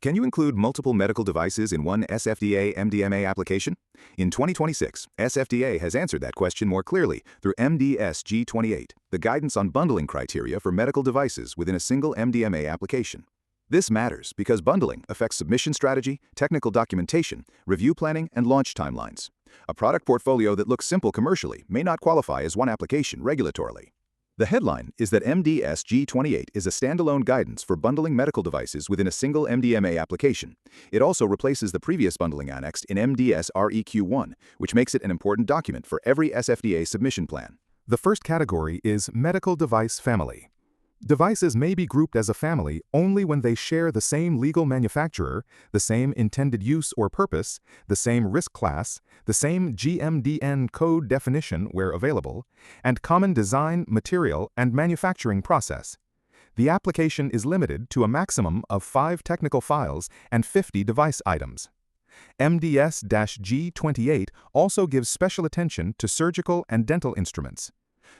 Can you include multiple medical devices in one SFDA MDMA application? In 2026, SFDA has answered that question more clearly through MDS-G28, the guidance on bundling criteria for medical devices within a single MDMA application. This matters because bundling affects submission strategy, technical documentation, review planning, and launch timelines. A product portfolio that looks simple commercially may not qualify as one application regulatorily. The headline is that MDS-G28 is a standalone guidance for bundling medical devices within a single MDMA application. It also replaces the previous bundling annexed in MDS-REQ1, which makes it an important document for every SFDA submission plan. The first category is medical device family. Devices may be grouped as a family only when they share the same legal manufacturer, the same intended use or purpose, the same risk class, the same GMDN code definition where available, and common design, material, and manufacturing process. The application is limited to a maximum of 5 technical files and 50 device items. MDS-G28 also gives special attention to surgical and dental instruments.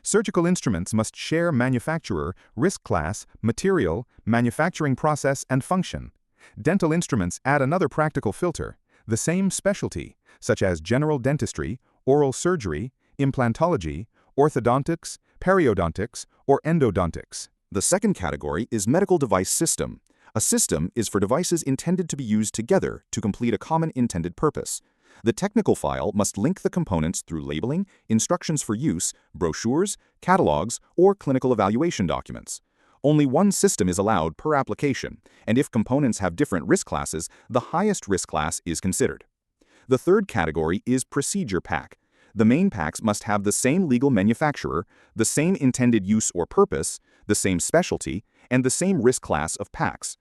Surgical instruments must share manufacturer, risk class, material, manufacturing process, and function. Dental instruments add another practical filter, the same specialty, such as general dentistry, oral surgery, implantology, orthodontics, periodontics, or endodontics. The second category is medical device system. A system is for devices intended to be used together to complete a common intended purpose. The technical file must link the components through labeling, instructions for use, brochures, catalogs, or clinical evaluation documents. Only one system is allowed per application, and if components have different risk classes, the highest risk class is considered. The third category is procedure pack. The main packs must have the same legal manufacturer, the same intended use or purpose, the same specialty, and the same risk class of packs.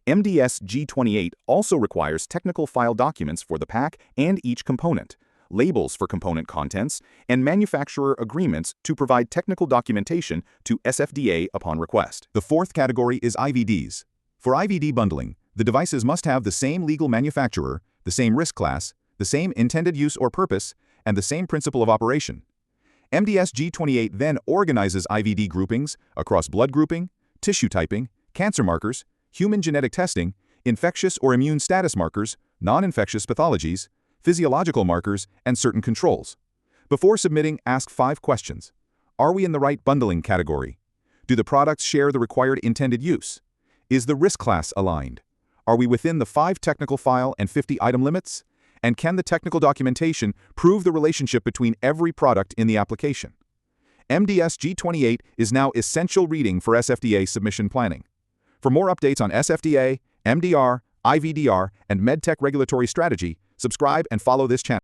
MDS-G28 also requires technical file documents for the pack and each component, labels for component contents, and manufacturer agreements to provide technical documentation to SFDA upon request. The fourth category is IVDs. For IVD bundling, the devices must have the same legal manufacturer, the same risk class, the same intended use or purpose, and the same principle of operation. MDS-G28 then organizes IVD groupings across blood grouping, tissue typing, cancer markers, human genetic testing, infectious or immune status markers, non-infectious pathologies, physiological markers, and certain controls. Before submitting, ask 5 questions. Are we in the right bundling category? Do the products share the required intended use? Is the risk class aligned? Are we within the 5 technical file and 50 item limits? And can the technical documentation prove the relationship between every product in the application? MDS-G28 is now essential reading for SFDA submission planning. For more updates on SFDA, MDR, IVDR, and MedTech regulatory strategy, subscribe and follow this channel.